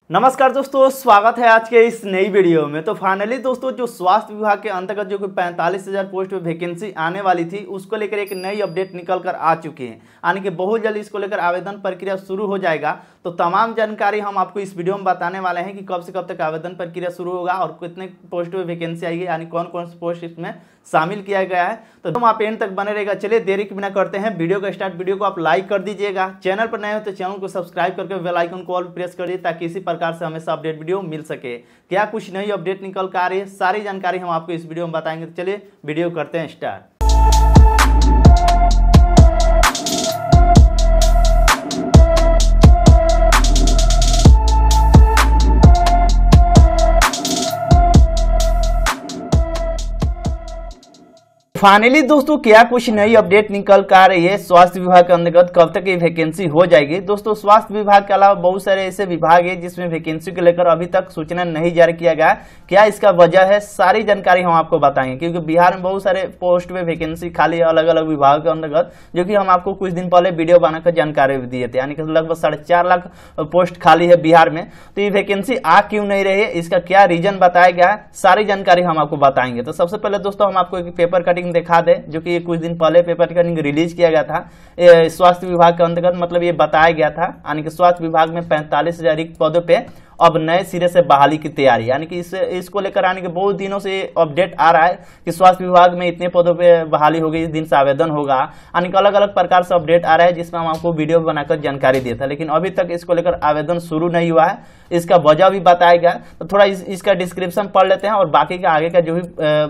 नमस्कार दोस्तों, स्वागत है आज के इस नई वीडियो में। तो फाइनली दोस्तों, जो स्वास्थ्य विभाग के अंतर्गत जो कि 45,000 पोस्ट में वैकेंसी आने वाली थी, उसको लेकर एक नई अपडेट निकल कर आ चुकी है। यानी कि बहुत जल्द इसको लेकर आवेदन प्रक्रिया शुरू हो जाएगा। तो तमाम जानकारी हम आपको इस वीडियो में बताने वाले हैं कि कब से कब तक आवेदन प्रक्रिया शुरू होगा और कितने पोस्ट में वैकेंसी आएगी, यानी कौन कौन से पोस्ट इसमें शामिल किया गया है। तो तुम आप एंड तक बने रहेगा। चलिए देरी के बिना करते हैं वीडियो का स्टार्ट। वीडियो को आप लाइक कर दीजिएगा, चैनल पर नए हो तो चैनल को सब्सक्राइब करके बेल आइकन को ऑल प्रेस कर दीजिए, ताकि इसी प्रकार से हमेशा अपडेट वीडियो मिल सके। क्या कुछ नई अपडेट निकल कर आ रही है, सारी जानकारी हम आपको इस वीडियो में बताएंगे। तो चलिए वीडियो करते हैं स्टार्ट। फाइनली दोस्तों, क्या कुछ नई अपडेट निकल कर आ रही है स्वास्थ्य विभाग के अंतर्गत, कब तक ये वैकेंसी हो जाएगी। दोस्तों, स्वास्थ्य विभाग के अलावा बहुत सारे ऐसे विभाग है जिसमें वैकेंसी को लेकर अभी तक सूचना नहीं जारी किया गया। क्या इसका वजह है, सारी जानकारी हम आपको बताएंगे। क्योंकि बिहार में बहुत सारे पोस्ट में वैकेंसी खाली है अलग अलग विभाग के अंतर्गत, जो कि हम आपको कुछ दिन पहले वीडियो बनाकर जानकारी भी दिए थे। यानी कि लगभग 4.5 लाख पोस्ट खाली है बिहार में। तो ये वैकेंसी आ क्यों नहीं रही है, इसका क्या रीजन बताया गया है, सारी जानकारी हम आपको बताएंगे। तो सबसे पहले दोस्तों, हम आपको एक पेपर कटिंग दिखा दे, जो कि कुछ दिन पहले पेपर कटिंग रिलीज किया गया था स्वास्थ्य विभाग के अंतर्गत। मतलब ये बताया गया था, यानी कि स्वास्थ्य विभाग में 45,000 रिक्त पदों पे अब नए सिरे से बहाली की तैयारी। यानी कि इसको लेकर आने के बहुत दिनों से अपडेट आ रहा है कि स्वास्थ्य विभाग में इतने पदों पे बहाली होगी, इस दिन से आवेदन होगा। यानी कि अलग अलग प्रकार से अपडेट आ रहा है, जिसमें हम आपको वीडियो बनाकर जानकारी दिया था। लेकिन अभी तक इसको लेकर आवेदन शुरू नहीं हुआ है, इसका वजह भी बताया गया। तो थोड़ा इसका डिस्क्रिप्शन पढ़ लेते हैं और बाकी का आगे का जो भी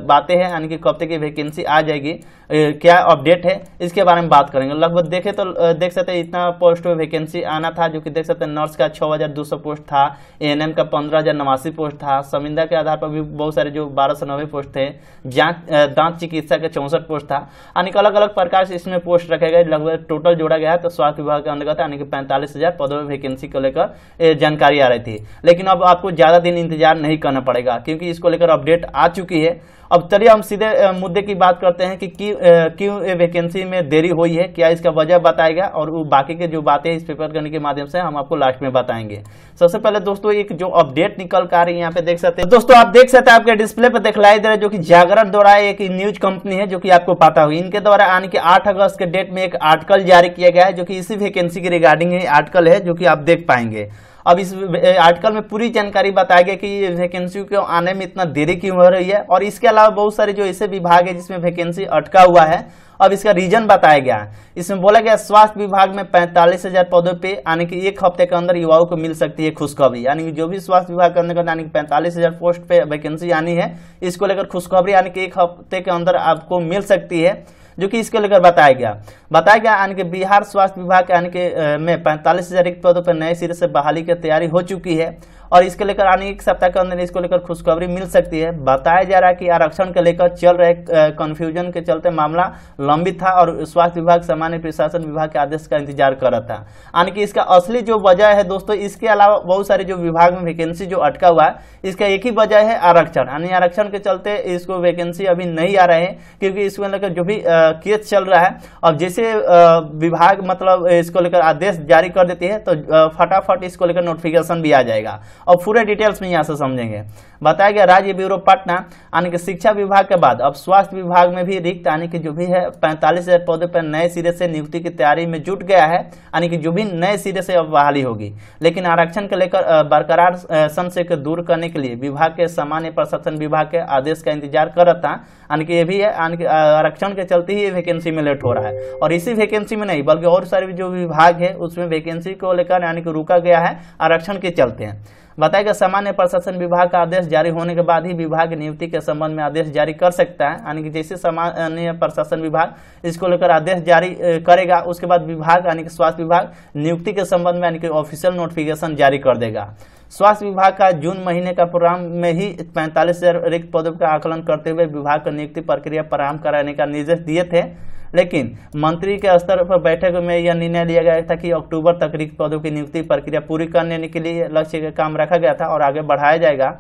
बातें हैं, यानी कि कब तक की वैकेंसी आ जाएगी, क्या अपडेट है, इसके बारे में बात करेंगे। लगभग देखे तो देख सकते हैं इतना पोस्ट में वैकेंसी आना था, जो कि देख सकते हैं नर्स का 6,200 पोस्ट था, एएनएम का 15,089 पोस्ट था, संविदा के आधार पर भी बहुत सारे जो 1,290 पोस्ट थे, दांत चिकित्सा के 64 पोस्ट था। यानी कि अलग अलग प्रकार से इसमें पोस्ट रखे गए, लगभग टोटल जोड़ा गया है। तो स्वास्थ्य विभाग के अंतर्गत यानी कि 45,000 पदों में वैकेंसी को लेकर जानकारी आ रही थी। लेकिन अब आपको ज्यादा दिन इंतजार नहीं करना पड़ेगा, क्योंकि इसको लेकर अपडेट आ चुकी है। अब चलिए हम सीधे मुद्दे की बात करते हैं कि क्यों वैकेंसी में देरी हुई है, क्या इसका वजह बताएगा, और वो बाकी के जो बातें इस पेपर करने के माध्यम से हम आपको लास्ट में बताएंगे। सबसे पहले दोस्तों, एक जो अपडेट निकल कर आ रही है, यहाँ पे देख सकते हैं दोस्तों, आप देख सकते हैं आपके डिस्प्ले पर दिखलाई दे रहा है, जो कि जागरण द्वारा एक न्यूज कंपनी है, जो कि आपको पता होगी। इनके द्वारा आने के 8 अगस्त के डेट में एक आर्टिकल जारी किया गया है, जो कि इसी वैकेंसी के रिगार्डिंग आर्टिकल है, जो कि आप देख पाएंगे। अब इस आर्टिकल में पूरी जानकारी बताया गया कि वैकेंसी को आने में इतना देरी क्यों हो रही है, और इसके अलावा बहुत सारे जो ऐसे विभाग है जिसमें वैकेंसी अटका हुआ है, अब इसका रीजन बताया गया। इसमें बोला गया स्वास्थ्य विभाग में 45,000 पदों पे आने की 1 हफ्ते के अंदर युवाओं को मिल सकती है खुशखबरी। यानी कि जो भी स्वास्थ्य विभाग के अंदर यानी कि 45,000 पोस्ट पे वैकेंसी आनी है, इसको लेकर खुशखबरी यानी कि 1 हफ्ते के अंदर आपको मिल सकती है, जो कि इसको लेकर बताया गया। यानी कि बिहार स्वास्थ्य विभाग यानी कि में 45,000 रिक्त पदों पर नए सिरे से बहाली की तैयारी हो चुकी है, और इसके लेकर आने 1 सप्ताह के अंदर इसको लेकर खुशखबरी मिल सकती है। बताया जा रहा है कि आरक्षण के लेकर चल रहे कंफ्यूजन के चलते मामला लंबित था, और स्वास्थ्य विभाग सामान्य प्रशासन विभाग के आदेश का इंतजार कर रहा था। यानी कि इसका असली जो वजह है दोस्तों, इसके अलावा बहुत सारे जो विभाग में वैकेंसी जो अटका हुआ है, इसका एक ही वजह है आरक्षण। यानी आरक्षण के चलते इसको वैकेंसी अभी नहीं आ रहे हैं, क्योंकि इसको लेकर जो भी केस चल रहा है, अब जैसे विभाग मतलब इसको लेकर आदेश जारी कर देती है, तो फटाफट इसको लेकर नोटिफिकेशन भी आ जाएगा। और पूरे डिटेल्स में यहाँ से समझेंगे। बताया गया राज्य ब्यूरो पटना यानी कि शिक्षा विभाग के बाद अब स्वास्थ्य विभाग में भी रिक्त यानी कि जो भी है 45,000 पदों पर नए सिरे से नियुक्ति की तैयारी में जुट गया है। यानी कि जो भी नए सिरे से अब बहाली होगी, लेकिन आरक्षण को लेकर बरकरार संशय को दूर करने के लिए विभाग के सामान्य प्रशासन विभाग के आदेश का इंतजार कर रहा था। यानी कि ये भी है, यानी कि आरक्षण के चलते ही वैकेंसी में लेट हो रहा है। और इसी वैकेंसी में नहीं, बल्कि और सारे जो विभाग है उसमें वैकेंसी को लेकर यानी कि रुका गया है आरक्षण के चलते हैं। बताया गया सामान्य प्रशासन विभाग का आदेश जारी होने के बाद ही विभाग नियुक्ति के संबंध में आदेश जारी कर सकता है। यानी कि जैसे सामान्य प्रशासन विभाग इसको लेकर आदेश जारी करेगा, उसके बाद विभाग यानी कि स्वास्थ्य विभाग नियुक्ति के संबंध में यानी कि ऑफिशियल नोटिफिकेशन जारी कर देगा। स्वास्थ्य विभाग का जून महीने का प्रोग्राम में ही 45,000 रिक्त पदों का आकलन करते हुए विभाग को नियुक्ति प्रक्रिया प्रारंभ कराने का निर्देश दिए थे। लेकिन मंत्री के स्तर पर बैठक में यह निर्णय लिया गया था कि अक्टूबर तक रिक्त पदों की नियुक्ति प्रक्रिया पूरी करने के लिए लक्ष्य का काम रखा गया था और आगे बढ़ाया जाएगा।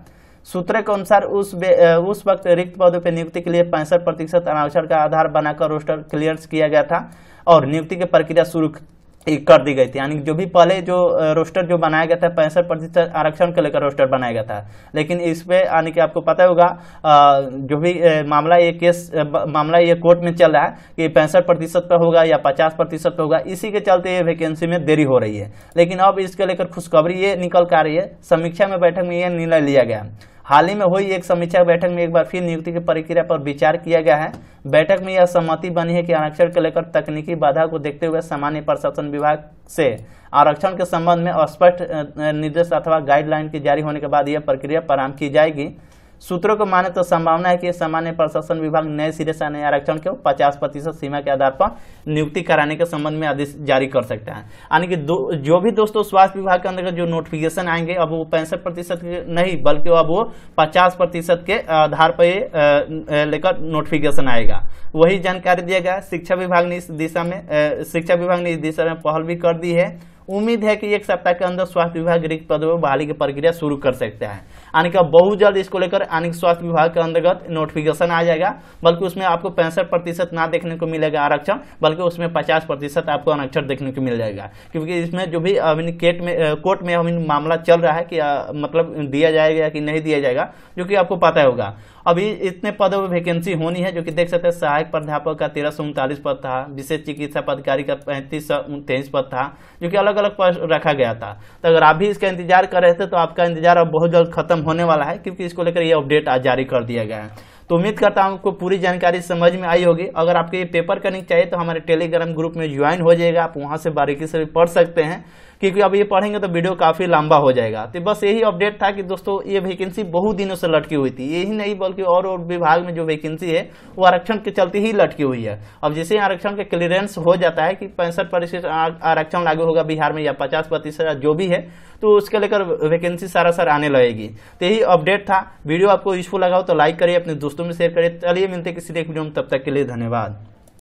सूत्रों के अनुसार उस वक्त रिक्त पदों पर नियुक्ति के लिए 65% आरक्षण का आधार बनाकर रोस्टर क्लियरेंस किया गया था और नियुक्ति की प्रक्रिया शुरू कर दी गई थी। यानी जो भी पहले जो रोस्टर जो बनाया गया था 65% आरक्षण को लेकर रोस्टर बनाया गया था, लेकिन इस पे यानी कि आपको पता होगा जो भी मामला ये कोर्ट में चल रहा है कि 65% पे होगा या 50% पे होगा, इसी के चलते ये वैकेंसी में देरी हो रही है। लेकिन अब इसके लेकर खुशखबरी ये निकल कर आ रही है, समीक्षा में बैठक में यह निर्णय लिया गया। हाल ही में हुई एक समीक्षा बैठक में एक बार फिर नियुक्ति की प्रक्रिया पर विचार किया गया है। बैठक में यह सहमति बनी है कि आरक्षण को लेकर तकनीकी बाधा को देखते हुए सामान्य प्रशासन विभाग से आरक्षण के संबंध में स्पष्ट निर्देश अथवा गाइडलाइन के जारी होने के बाद यह प्रक्रिया प्रारंभ की जाएगी। सूत्रों को माने तो संभावना है कि सामान्य प्रशासन विभाग नए सिरे से नए आरक्षण को 50% सीमा के आधार पर नियुक्ति कराने के संबंध में आदेश जारी कर सकता है। यानी कि जो भी दोस्तों स्वास्थ्य विभाग के अंदर जो नोटिफिकेशन आएंगे अब वो 65% नहीं बल्कि अब वो 50% के आधार पर लेकर नोटिफिकेशन आएगा। वही जानकारी दिया गया। शिक्षा विभाग ने इस दिशा में पहल भी कर दी है। उम्मीद है कि एक सप्ताह के अंदर स्वास्थ्य विभाग रिक्त पदों पर बहाली की प्रक्रिया शुरू कर सकता है। यानी कि बहुत जल्द इसको लेकर स्वास्थ्य विभाग के अंतर्गत नोटिफिकेशन आ जाएगा, बल्कि उसमें आपको 65% ना देखने को मिलेगा आरक्षण, बल्कि उसमें 50% आपको आरक्षण देखने को मिल जाएगा। क्योंकि इसमें जो भी कोर्ट में मामला चल रहा है कि मतलब दिया जाएगा या कि नहीं दिया जाएगा, जो कि आपको पता होगा। अभी इतने पदों में वैकेंसी होनी है, जो कि देख सकते हैं सहायक प्राध्यापक का 1339 पद था, विशेष चिकित्सा पदाधिकारी का 3523 पद था, जो कि अलग अलग पद रखा गया था। तो अगर आप भी इसका इंतजार कर रहे थे तो आपका इंतजार अब बहुत जल्द खत्म होने वाला है, क्योंकि इसको लेकर ये अपडेट आज जारी कर दिया गया है। तो उम्मीद करता हूं आपको पूरी जानकारी समझ में आई होगी। अगर आपको ये पेपर करनी चाहिए तो हमारे टेलीग्राम ग्रुप में ज्वाइन हो जाएगा, आप वहां से बारीकी से भी पढ़ सकते हैं, क्योंकि अब ये पढ़ेंगे तो वीडियो काफी लंबा हो जाएगा। तो बस यही अपडेट था कि दोस्तों ये वैकेंसी बहुत दिनों से लटकी हुई थी, यही नहीं बल्कि और विभाग में जो वैकेंसी है वो आरक्षण के चलते ही लटकी हुई है। अब जैसे आरक्षण का क्लियरेंस हो जाता है कि 65% आरक्षण लागू होगा बिहार में या 50% जो भी है, तो उसके लेकर वैकेंसी सारा आने लगेगी। तो यही अपडेट था। वीडियो आपको यूजफुल लगा हो तो लाइक करिए, अपने दोस्तों में शेयर करिए। चलिए मिलते किसी एक वीडियो में, तब तक के लिए धन्यवाद।